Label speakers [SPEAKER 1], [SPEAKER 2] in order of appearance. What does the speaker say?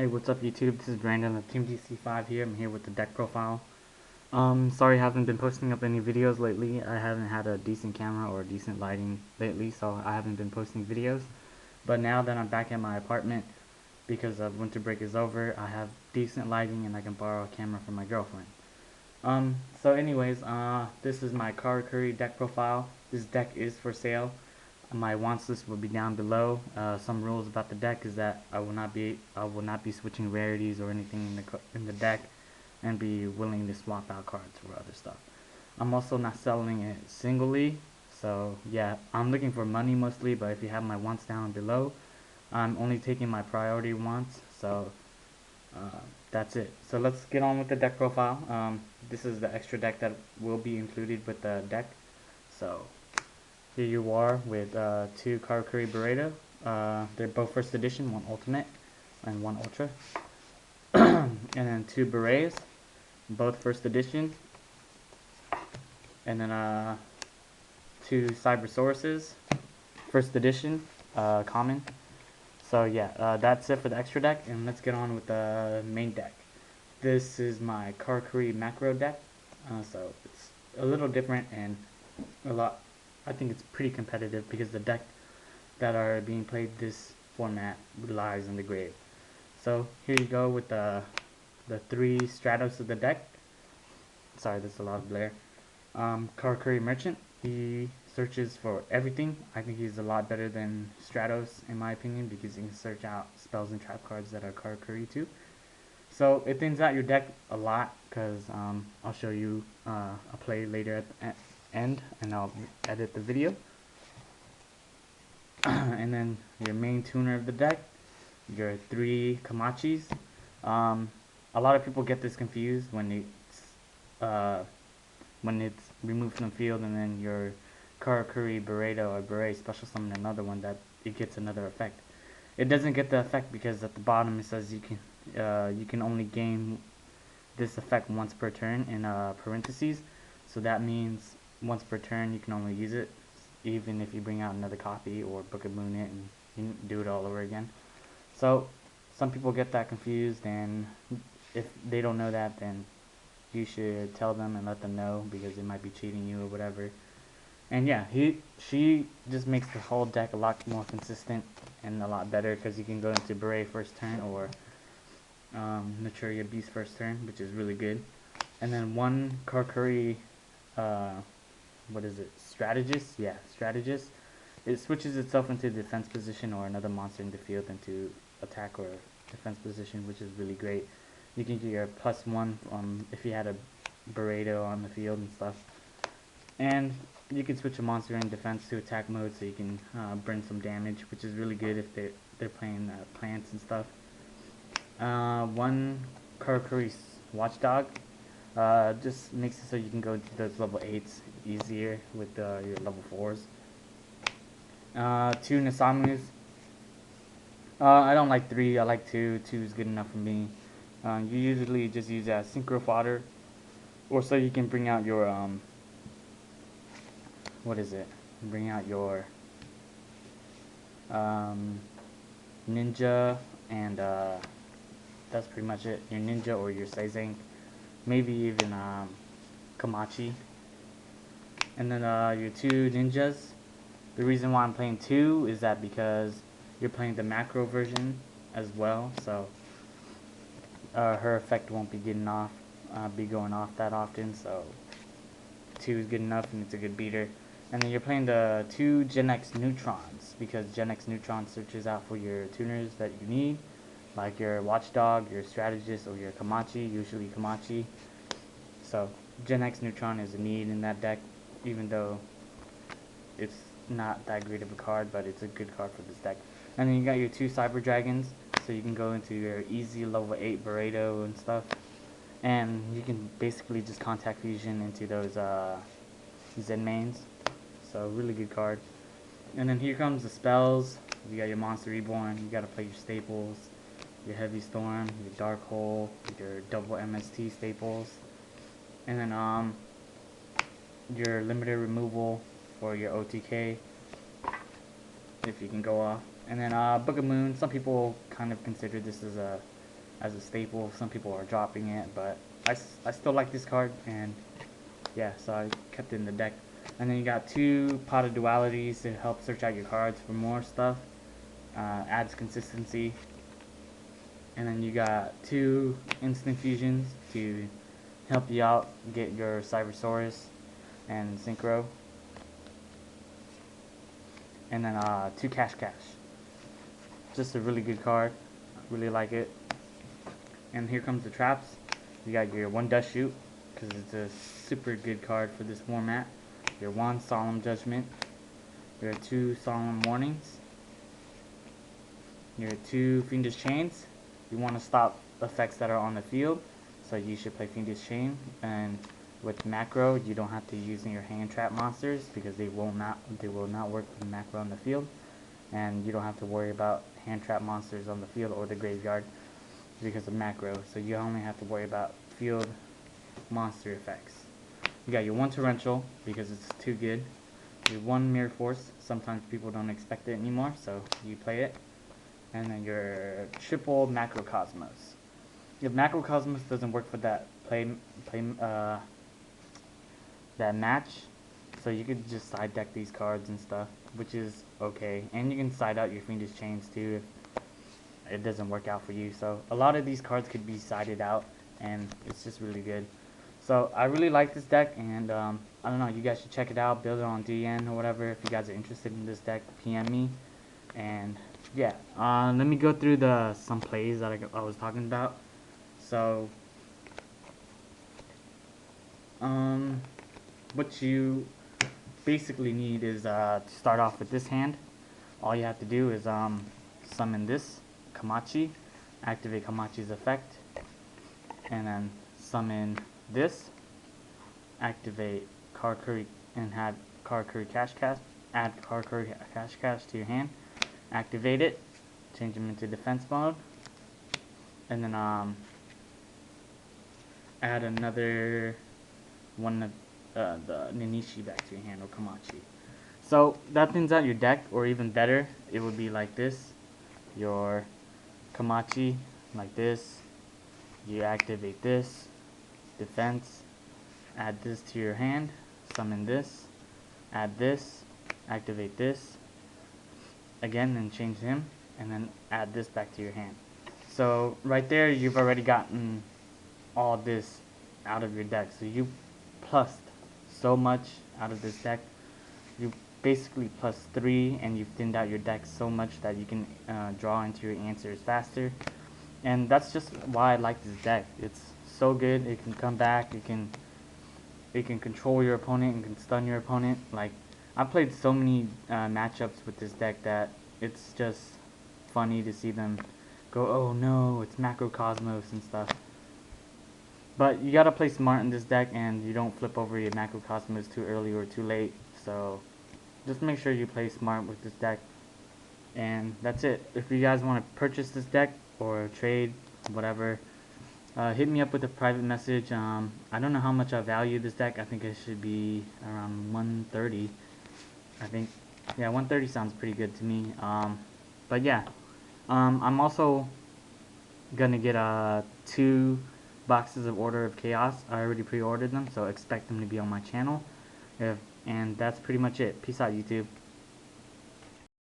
[SPEAKER 1] Hey, what's up YouTube? This is Brandon of Team DC5 here. I'm here with the deck profile. Sorry I haven't been posting up any videos lately. I haven't had a decent camera or decent lighting lately, so I haven't been posting videos. But now that I'm back at my apartment, because of winter break is over, I have decent lighting and I can borrow a camera from my girlfriend. So anyways, this is my Karakuri deck profile. This deck is for sale. My wants list will be down below. Some rules about the deck is that I will not be switching rarities or anything in the deck, and be willing to swap out cards for other stuff. I'm also not selling it singly, so yeah, I'm looking for money mostly. But if you have my wants down below, I'm only taking my priority wants. So that's it. So let's get on with the deck profile. This is the extra deck that will be included with the deck. So here you are with two Karakuri Burrito. They're both first edition, one ultimate and one ultra. And then two berets, both first edition. And then two Cybersauruses, first edition, common. So yeah, that's it for the extra deck, and let's get on with the main deck. This is my Karakuri macro deck, so it's a little different and I think it's pretty competitive because the deck that are being played this format lies in the grave. So here you go with the three Stratos of the deck. Sorry, there's a lot of glare. Karakuri Merchant. He searches for everything. I think he's a lot better than Stratos in my opinion because he can search out spells and trap cards that are Karakuri too. So it thins out your deck a lot because I'll show you a play later at the end, and I'll edit the video. And then your main tuner of the deck, your three Kamachis. A lot of people get this confused when it's removed from the field, and then your Karakuri Burrito or Beret special summon another one that it gets another effect. It doesn't get the effect because at the bottom it says you can only gain this effect once per turn in parentheses. So that means once per turn you can only use it, even if you bring out another copy or Book of Moon it and you do it all over again. So some people get that confused, and if they don't know that, then you should tell them and let them know because they might be cheating you or whatever. And yeah, she just makes the whole deck a lot more consistent and a lot better because you can go into Beret first turn or Naturia Beast first turn, which is really good. And then one Karakuri, what is it? Strategist? Yeah, Strategist. It switches itself into defense position or another monster in the field into attack or defense position, which is really great. You can get your +1 if you had a Burrito on the field and stuff. And you can switch a monster in defense to attack mode so you can bring some damage, which is really good if they're playing plants and stuff. One Karakuri Watchdog just makes it so you can go into those level 8s easier with your level 4s. Two Nasamus. I don't like 3, I like 2. 2 is good enough for me. You usually just use that Synchro fodder, or so you can bring out your what is it? Bring out your ninja, and that's pretty much it. Your ninja or your Seizang, maybe even Kamachi. And then your two ninjas. The reason why I'm playing 2 is that because you're playing the macro version as well, so her effect won't be going off that often, so 2 is good enough and it's a good beater. And then you're playing the 2 Gen X Neutrons because Gen X Neutron searches out for your tuners that you need, like your Watchdog, your Strategist, or your Kamachi, usually Kamachi. So Gen X Neutron is a need in that deck, even though it's not that great of a card, but it's a good card for this deck. And then you got your 2 Cyber Dragons, so you can go into your easy level 8 Burrito and stuff, and you can basically just contact fusion into those Zenmaines. So really good card. And then here comes the spells. You got your Monster Reborn, you gotta play your staples, your Heavy Storm, your Dark Hole, your double MST staples, and then your limited removal for your OTK, if you can go off. And then Book of Moon, some people kind of consider this as a as a staple. Some people are dropping it, but I still like this card, and yeah, so I kept it in the deck. And then you got 2 Pot of Dualities to help search out your cards for more stuff. Adds consistency. And then you got 2 Instant Fusions to help you out get your Cybersaurus and Synchro. And then 2 Cash. Just a really good card. I really like it. And here comes the traps. You got your 1 Dust Shoot, because it's a super good card for this format. Your 1 Solemn Judgment. Your 2 Solemn Warnings. Your 2 Fiendish Chains. You want to stop effects that are on the field, so you should play Fiendish Chain. And with macro, you don't have to use your hand trap monsters, because they will not work with macro on the field. And you don't have to worry about hand trap monsters on the field or the graveyard because of macro, so you only have to worry about field monster effects. You got your 1 Torrential, because it's too good. Your 1 Mirror Force, sometimes people don't expect it anymore, so you play it. And then your triple Macrocosmos. If Macrocosmos doesn't work for that that match, so you could just side deck these cards and stuff, which is okay. And you can side out your Fiendish Chains too if it doesn't work out for you. So a lot of these cards could be sided out, and it's just really good. So I really like this deck, and I don't know, you guys should check it out, build it on DN or whatever. If you guys are interested in this deck, PM me. And yeah, let me go through some plays that I was talking about. So what you basically need is to start off with this hand. All you have to do is summon this Kamachi, activate Kamachi's effect, and then summon this, activate Karakuri, and add Karakuri Cash Cash to your hand, activate it, change them into defense mode, and then add another one of the Ninishi back to your hand, or Kamachi. So that thins out your deck, or even better, it would be like this. Your Kamachi, like this. You activate this, defense, add this to your hand, summon this, add this, activate this, again, and change him, and then add this back to your hand. So right there, you've already gotten all this out of your deck. So you plussed so much out of this deck. You basically plus 3, and you've thinned out your deck so much that you can draw into your answers faster. And that's just why I like this deck. It's so good. It can come back. It can control your opponent and can stun your opponent. Like, I've played so many matchups with this deck that it's just funny to see them go, oh no, it's Macrocosmos and stuff. But you gotta play smart in this deck, and you don't flip over your Macrocosmos too early or too late. So just make sure you play smart with this deck. And that's it. If you guys want to purchase this deck or trade, whatever, hit me up with a private message. I don't know how much I value this deck. I think it should be around 130. I think, yeah, 130 sounds pretty good to me. But yeah, I'm also gonna get 2 boxes of Order of Chaos. I already pre-ordered them, so expect them to be on my channel. And that's pretty much it. Peace out, YouTube.